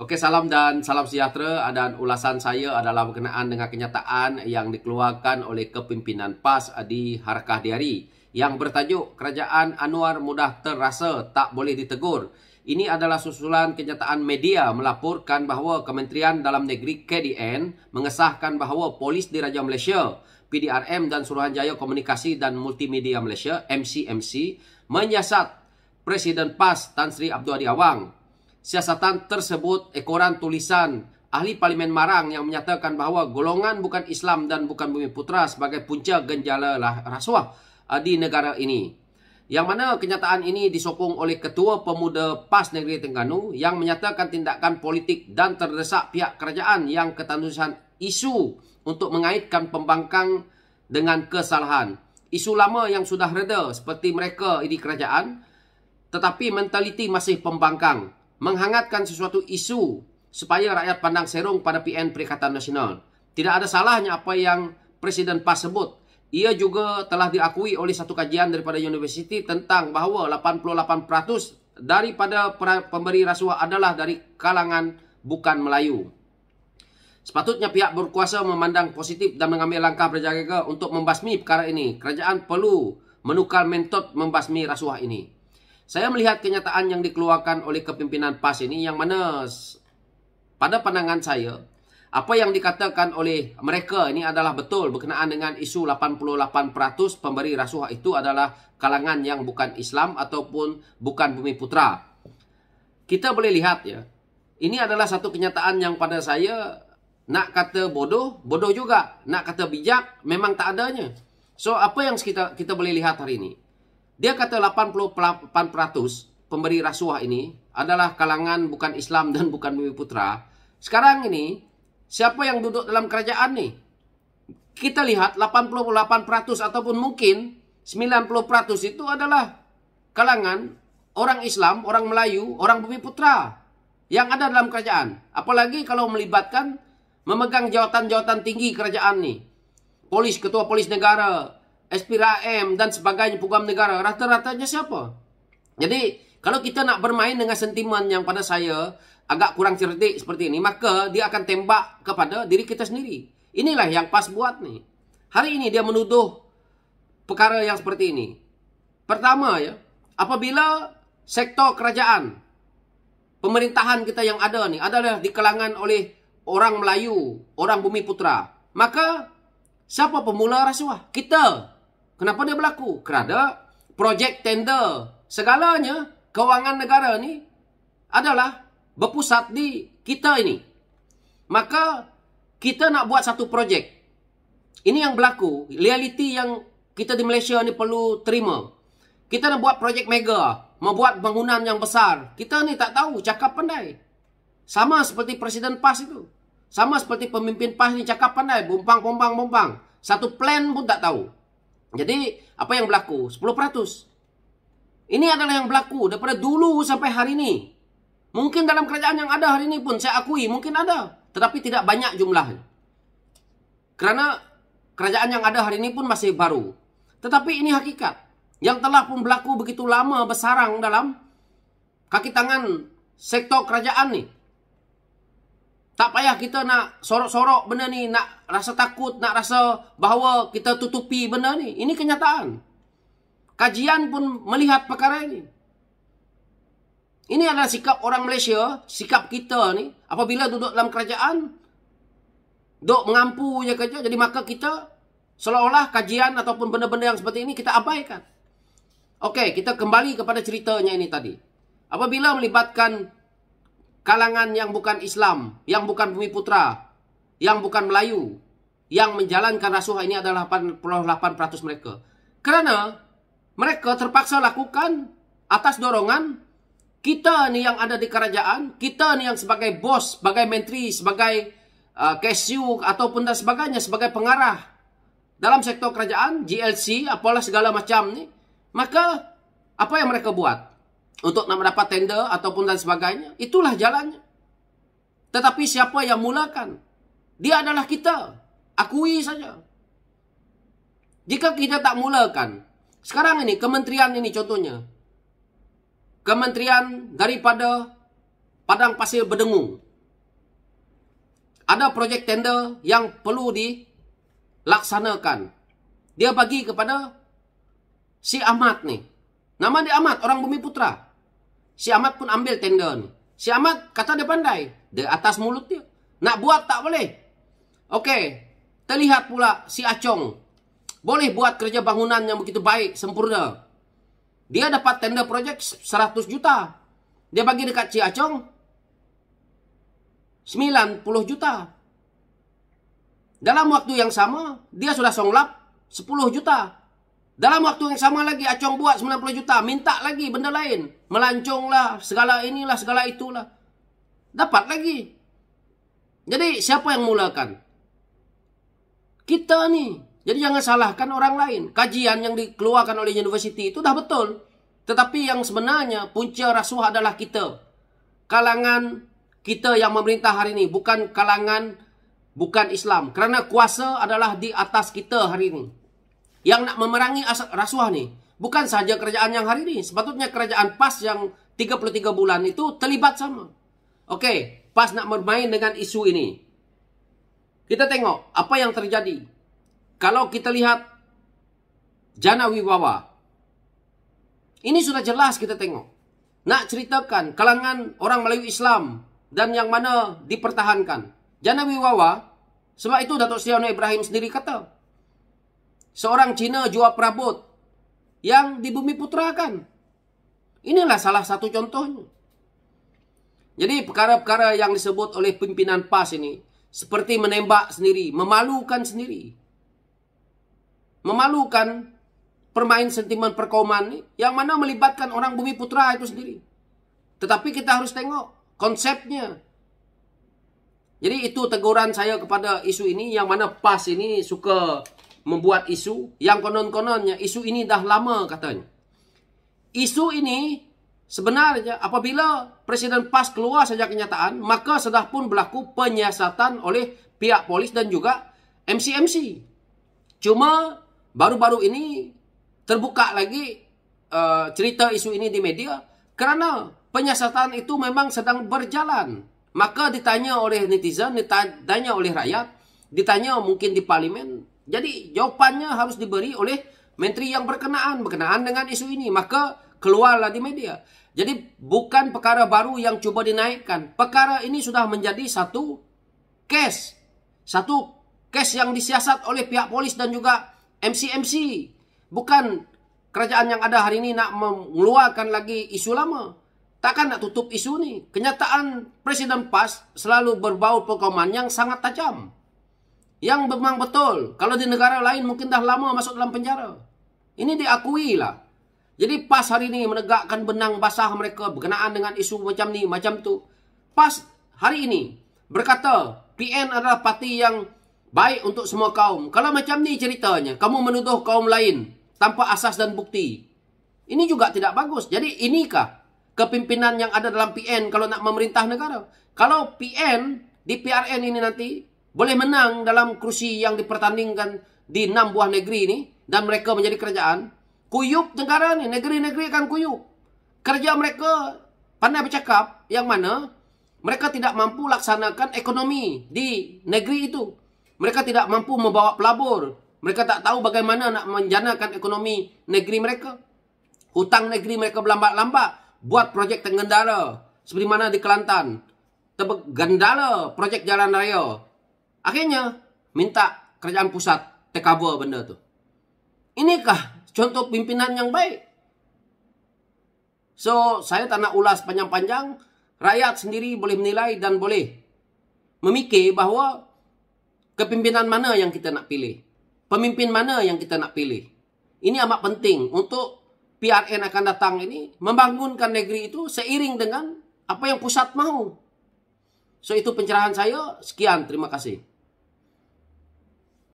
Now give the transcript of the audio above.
Oke, salam dan salam sejahtera, dan ulasan saya adalah berkenaan dengan kenyataan yang dikeluarkan oleh kepimpinan PAS di Harakah Diari yang bertajuk Kerajaan Anwar mudah terasa tak boleh ditegur. Ini adalah susulan kenyataan media melaporkan bahawa Kementerian Dalam Negeri KDN mengesahkan bahawa Polis Diraja Malaysia, PDRM dan Suruhanjaya Komunikasi dan Multimedia Malaysia, MCMC, menyiasat Presiden PAS Tan Sri Abdul Hadi Awang. Siasatan tersebut ekoran tulisan ahli Parlimen Marang yang menyatakan bahawa golongan bukan Islam dan bukan Bumiputera sebagai punca genjala rasuah di negara ini. Yang mana kenyataan ini disokong oleh Ketua Pemuda PAS Negeri Terengganu yang menyatakan tindakan politik dan terdesak pihak kerajaan yang ketandusan isu untuk mengaitkan pembangkang dengan kesalahan. Isu lama yang sudah reda seperti mereka di kerajaan, tetapi mentaliti masih pembangkang. Menghangatkan sesuatu isu supaya rakyat pandang serong pada PN Perikatan Nasional. Tidak ada salahnya apa yang Presiden PAS sebut. Ia juga telah diakui oleh satu kajian daripada universiti tentang bahawa 88% daripada pemberi rasuah adalah dari kalangan bukan Melayu. Sepatutnya pihak berkuasa memandang positif dan mengambil langkah berjaga-jaga untuk membasmi perkara ini. Kerajaan perlu menukar metod membasmi rasuah ini. Saya melihat kenyataan yang dikeluarkan oleh kepimpinan PAS ini yang mana pada pandangan saya, apa yang dikatakan oleh mereka ini adalah betul berkenaan dengan isu 88% pemberi rasuah itu adalah kalangan yang bukan Islam ataupun bukan Bumiputera. Kita boleh lihat ya, ini adalah satu kenyataan yang pada saya nak kata bodoh, bodoh juga. Nak kata bijak, memang tak adanya. So, apa yang kita boleh lihat hari ini? Dia kata 88% pemberi rasuah ini adalah kalangan bukan Islam dan bukan Bumiputera. Sekarang ini, siapa yang duduk dalam kerajaan nih? Kita lihat 88% ataupun mungkin 90% itu adalah kalangan orang Islam, orang Melayu, orang Bumiputera yang ada dalam kerajaan. Apalagi kalau melibatkan memegang jawatan-jawatan tinggi kerajaan nih. Polis, ketua polis negara, SPRM dan sebagainya, pegawai negara, rata-ratanya siapa? Jadi, kalau kita nak bermain dengan sentimen yang pada saya agak kurang cerdik seperti ini, maka dia akan tembak kepada diri kita sendiri. Inilah yang PAS buat nih. Hari ini dia menuduh perkara yang seperti ini. Pertama ya, apabila sektor kerajaan, pemerintahan kita yang ada nih adalah di kalangan oleh orang Melayu, orang Bumiputera, maka siapa pemula rasuah? Kita. Kenapa dia berlaku? Kerana projek tender, segalanya kewangan negara ni adalah berpusat di kita ini. Maka kita nak buat satu projek. Ini yang berlaku. Realiti yang kita di Malaysia ni perlu terima. Kita nak buat projek mega, membuat bangunan yang besar. Kita ni tak tahu, cakap pandai. Sama seperti Presiden PAS itu. Sama seperti pemimpin PAS ni cakap pandai. Bumpang. Satu plan pun tak tahu. Jadi, apa yang berlaku? 10%. Ini adalah yang berlaku daripada dulu sampai hari ini. Mungkin dalam kerajaan yang ada hari ini pun, saya akui, mungkin ada. Tetapi tidak banyak jumlahnya. Kerana kerajaan yang ada hari ini pun masih baru. Tetapi ini hakikat. Yang telah pun berlaku begitu lama bersarang dalam kaki tangan sektor kerajaan ni. Tak payah kita nak sorok-sorok benda ni, nak rasa takut, nak rasa bahawa kita tutupi benda ni. Ini kenyataan. Kajian pun melihat perkara ini. Ini adalah sikap orang Malaysia, sikap kita ni. Apabila duduk dalam kerajaan, duduk mengampu je kerja, jadi maka kita seolah-olah kajian ataupun benda-benda yang seperti ini kita abaikan. Okey, kita kembali kepada ceritanya ini tadi. Apabila melibatkan kalangan yang bukan Islam, yang bukan Bumiputera, yang bukan Melayu, yang menjalankan rasuah ini adalah 88% mereka. Kerana mereka terpaksa lakukan atas dorongan kita ni yang ada di kerajaan, kita ni yang sebagai bos, sebagai menteri, sebagai cashew ataupun dan sebagainya, sebagai pengarah dalam sektor kerajaan, GLC, apalah segala macam ni. Maka apa yang mereka buat? Untuk nak mendapat tender ataupun dan sebagainya, itulah jalannya. Tetapi siapa yang mulakan? Dia adalah kita. Akui saja. Jika kita tak mulakan, sekarang ini, kementerian ini contohnya. Kementerian daripada Padang Pasir Berdengung. ada projek tender yang perlu dilaksanakan. Dia bagi kepada si Ahmad nih. Nama dia Ahmad, orang Bumiputra. Si Ahmad pun ambil tender nih. Si Ahmad kata dia pandai. Di atas mulut dia. Nak buat tak boleh. Okey. Terlihat pula si Acong. Boleh buat kerja bangunan yang begitu baik, sempurna. Dia dapat tender projek 100 juta. Dia bagi dekat si Acong 90 juta. Dalam waktu yang sama, dia sudah songlap 10 juta. Dalam waktu yang sama lagi, Acong buat 90 juta. Minta lagi benda lain. Melancong lah, segala inilah, segala itulah. Dapat lagi. Jadi, siapa yang mulakan? Kita nih. Jadi, jangan salahkan orang lain. Kajian yang dikeluarkan oleh universiti itu dah betul. Tetapi yang sebenarnya, punca rasuah adalah kita. Kalangan kita yang memerintah hari ini. Bukan kalangan, bukan Islam. Kerana kuasa adalah di atas kita hari ini. Yang nak memerangi rasuah ni. Bukan sahaja kerajaan yang hari ini. Sepatutnya kerajaan PAS yang 33 bulan itu terlibat sama. Okey, PAS nak bermain dengan isu ini. Kita tengok apa yang terjadi. Kalau kita lihat Jana Wibawa. Ini sudah jelas kita tengok. Nak ceritakan kalangan orang Melayu Islam dan yang mana dipertahankan. Jana Wibawa, sebab itu Datuk Seri Anwar Ibrahim sendiri kata, seorang Cina jual perabot yang di Bumiputrakan. Inilah salah satu contohnya. Jadi perkara-perkara yang disebut oleh pimpinan PAS ini seperti menembak sendiri, memalukan sendiri. Memalukan permain sentimen perkauman ini yang mana melibatkan orang Bumiputra itu sendiri. Tetapi kita harus tengok konsepnya. Jadi itu teguran saya kepada isu ini yang mana PAS ini suka membuat isu yang konon-kononnya isu ini dah lama katanya. Isu ini sebenarnya apabila Presiden PAS keluar saja kenyataan, maka sudah pun berlaku penyiasatan oleh pihak polis dan juga MC-MC. Cuma baru-baru ini terbuka lagi cerita isu ini di media kerana penyiasatan itu memang sedang berjalan. Maka ditanya oleh netizen, ditanya oleh rakyat, ditanya mungkin di parlimen. Jadi jawapannya harus diberi oleh menteri yang berkenaan dengan isu ini. Maka keluarlah di media. Jadi bukan perkara baru yang cuba dinaikkan. Perkara ini sudah menjadi satu kes. Satu kes yang disiasat oleh pihak polis dan juga MC-MC. Bukan kerajaan yang ada hari ini nak mengeluarkan lagi isu lama. Takkan nak tutup isu ni. Kenyataan Presiden PAS selalu berbau perkauman yang sangat tajam. Yang memang betul. Kalau di negara lain mungkin dah lama masuk dalam penjara. Ini diakui lah. Jadi PAS hari ini menegakkan benang basah mereka berkenaan dengan isu macam ni, macam tu. PAS hari ini berkata PN adalah parti yang baik untuk semua kaum. Kalau macam ni ceritanya, kamu menuduh kaum lain tanpa asas dan bukti. Ini juga tidak bagus. Jadi inikah kepimpinan yang ada dalam PN kalau nak memerintah negara? Kalau PN di PRN ini nanti boleh menang dalam kursi yang dipertandingkan di 6 buah negeri ini dan mereka menjadi kerajaan, kuyup negara ni, negeri-negeri akan kuyup. Kerja mereka pandai bercakap yang mana mereka tidak mampu laksanakan ekonomi di negeri itu. Mereka tidak mampu membawa pelabur. Mereka tak tahu bagaimana nak menjanakan ekonomi negeri mereka. Hutang negeri mereka berlambat-lambat. Buat projek Tenggandara. Seperti mana di Kelantan. Tergandala projek jalan raya. Akhirnya minta kerajaan pusat take cover benda tu. Inikah contoh pimpinan yang baik? So, saya tak nak ulas panjang-panjang. Rakyat sendiri boleh menilai dan boleh memikir bahawa kepimpinan mana yang kita nak pilih. Pemimpin mana yang kita nak pilih. Ini amat penting untuk PRN akan datang ini membangunkan negeri itu seiring dengan apa yang pusat mahu. So, itu pencerahan saya. Sekian, terima kasih.